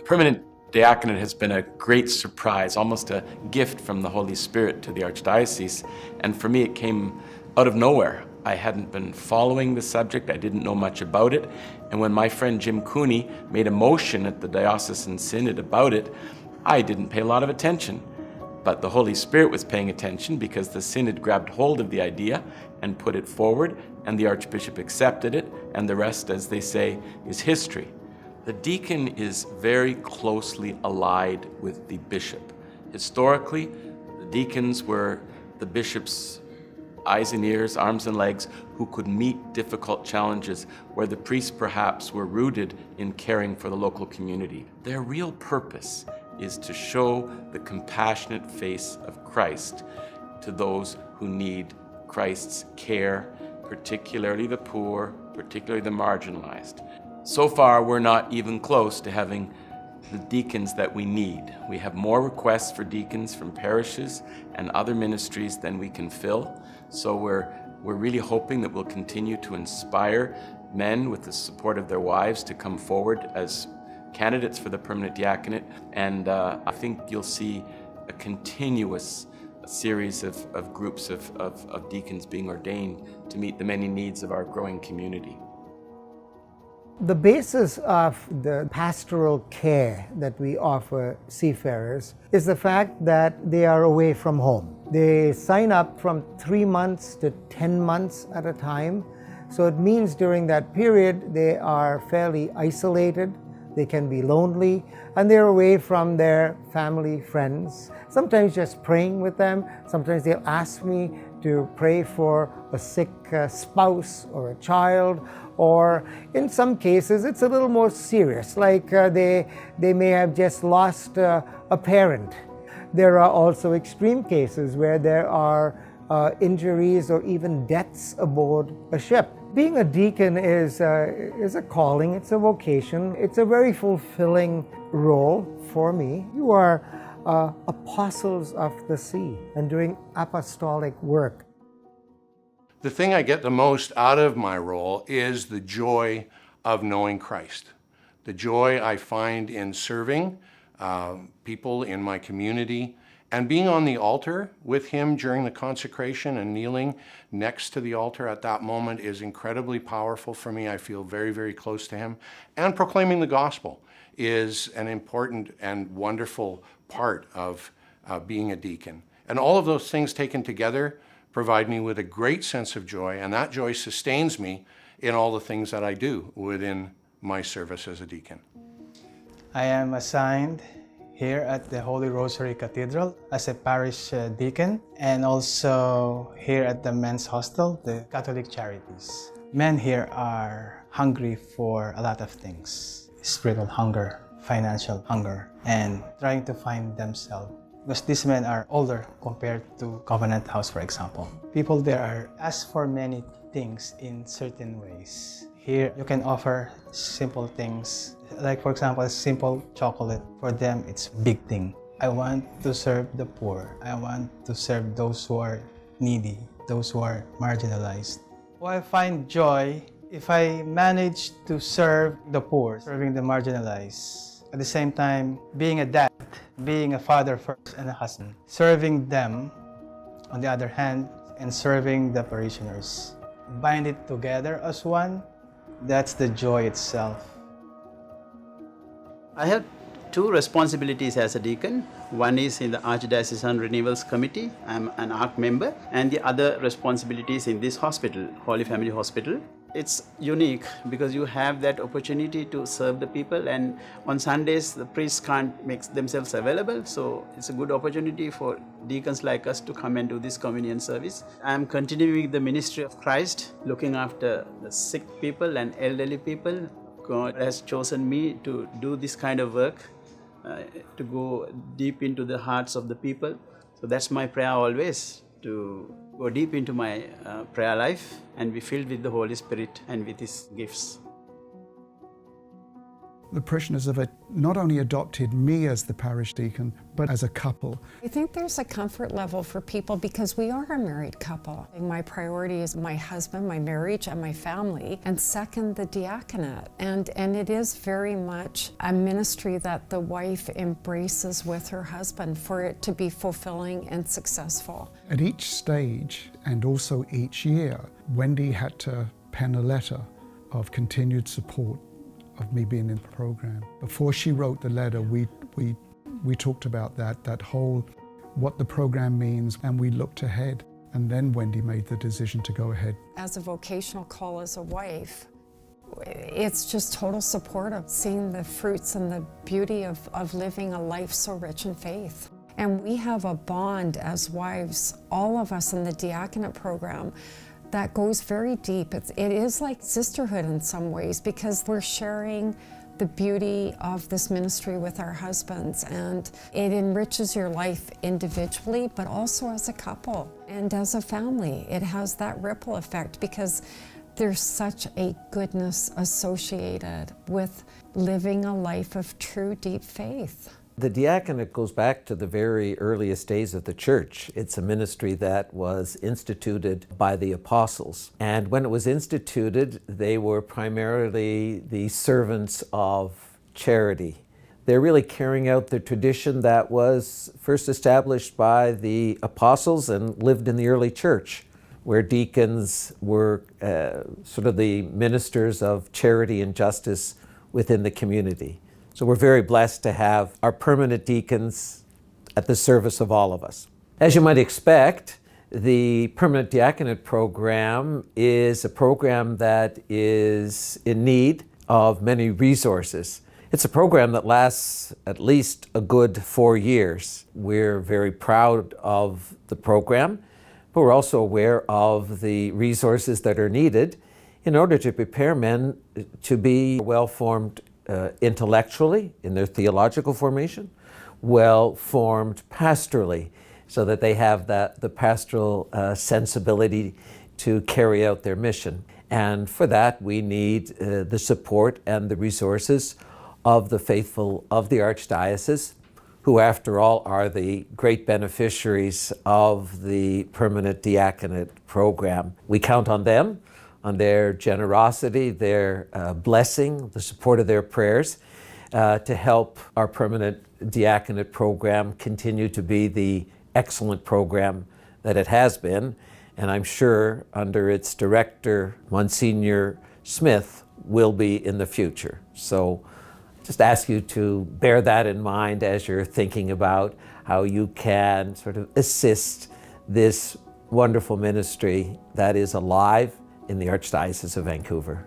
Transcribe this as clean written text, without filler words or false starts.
permanent diaconate has been a great surprise, almost a gift from the Holy Spirit to the Archdiocese. And for me, it came out of nowhere. I hadn't been following the subject. I didn't know much about it. And when my friend Jim Cooney made a motion at the Diocesan Synod about it, I didn't pay a lot of attention. But the Holy Spirit was paying attention because the Synod grabbed hold of the idea and put it forward, and the Archbishop accepted it, and the rest, as they say, is history. The deacon is very closely allied with the bishop. Historically, the deacons were the bishop's eyes and ears, arms and legs, who could meet difficult challenges where the priests perhaps were rooted in caring for the local community. Their real purpose is to show the compassionate face of Christ to those who need Christ's care, particularly the poor, particularly the marginalized. So far, we're not even close to having the deacons that we need. We have more requests for deacons from parishes and other ministries than we can fill. So we're really hoping that we'll continue to inspire men with the support of their wives to come forward as candidates for the permanent diaconate. And I think you'll see a continuous series of groups of deacons being ordained to meet the many needs of our growing community. The basis of the pastoral care that we offer seafarers is the fact that they are away from home. They sign up from 3 months to 10 months at a time. So it means during that period they are fairly isolated, they can be lonely, and they're away from their family, friends. Sometimes just praying with them. Sometimes they'll ask me to pray for a sick spouse or a child, or in some cases it's a little more serious, like they may have just lost a parent. There are also extreme cases where there are injuries or even deaths aboard a ship. Being a deacon is a calling, it's a vocation, it's a very fulfilling role for me. You are apostles of the sea and doing apostolic work. The thing I get the most out of my role is the joy of knowing Christ. The joy I find in serving people in my community and being on the altar with him during the consecration and kneeling next to the altar at that moment is incredibly powerful for me. I feel very, very close to him. And proclaiming the gospel is an important and wonderful part of being a deacon. And all of those things taken together provide me with a great sense of joy, and that joy sustains me in all the things that I do within my service as a deacon. I am assigned here at the Holy Rosary Cathedral as a parish deacon, and also here at the men's hostel, the Catholic Charities. Men here are hungry for a lot of things: spiritual hunger, financial hunger, and trying to find themselves. Because these men are older compared to Covenant House, for example. People there are asked for many things in certain ways. Here, you can offer simple things. Like, for example, a simple chocolate. For them, it's a big thing. I want to serve the poor. I want to serve those who are needy, those who are marginalized. Well, I find joy if I manage to serve the poor, serving the marginalized. At the same time, being a dad, being a father first and a husband, serving them on the other hand, and serving the parishioners. Bind it together as one, that's the joy itself. I have two responsibilities as a deacon. One is in the Archdiocesan Renewals Committee. I'm an ARC member. And the other responsibility is in this hospital, Holy Family Hospital. It's unique because you have that opportunity to serve the people, and on Sundays the priests can't make themselves available, so it's a good opportunity for deacons like us to come and do this communion service. I'm continuing the ministry of Christ, looking after the sick people and elderly people. God has chosen me to do this kind of work, to go deep into the hearts of the people. So that's my prayer always, to go deep into my prayer life and be filled with the Holy Spirit and with His gifts. The parishioners have not only adopted me as the parish deacon, but as a couple. I think there's a comfort level for people because we are a married couple. My priority is my husband, my marriage, and my family, and second, the diaconate. And it is very much a ministry that the wife embraces with her husband for it to be fulfilling and successful. At each stage, and also each year, Wendy had to pen a letter of continued support of me being in the program. Before she wrote the letter, we talked about that whole, what the program means, and we looked ahead. And then Wendy made the decision to go ahead. As a vocational call as a wife, it's just total support of seeing the fruits and the beauty of living a life so rich in faith. And we have a bond as wives, all of us in the diaconate program, that goes very deep. It is like sisterhood in some ways because we're sharing the beauty of this ministry with our husbands, and it enriches your life individually but also as a couple and as a family. It has that ripple effect because there's such a goodness associated with living a life of true deep faith. The diaconate goes back to the very earliest days of the church. It's a ministry that was instituted by the apostles. And when it was instituted, they were primarily the servants of charity. They're really carrying out the tradition that was first established by the apostles and lived in the early church, where deacons were sort of the ministers of charity and justice within the community. So we're very blessed to have our permanent deacons at the service of all of us. As you might expect, the Permanent Diaconate Program is a program that is in need of many resources. It's a program that lasts at least a good 4 years. We're very proud of the program, but we're also aware of the resources that are needed in order to prepare men to be well-formed intellectually in their theological formation, well-formed pastorally, so that they have the pastoral sensibility to carry out their mission. And for that, we need the support and the resources of the faithful of the Archdiocese, who after all are the great beneficiaries of the Permanent Diaconate Program. We count on them, on their generosity, their blessing, the support of their prayers to help our Permanent Diaconate Program continue to be the excellent program that it has been. And I'm sure under its director, Monsignor Smith, will be in the future. So just ask you to bear that in mind as you're thinking about how you can sort of assist this wonderful ministry that is alive in the Archdiocese of Vancouver.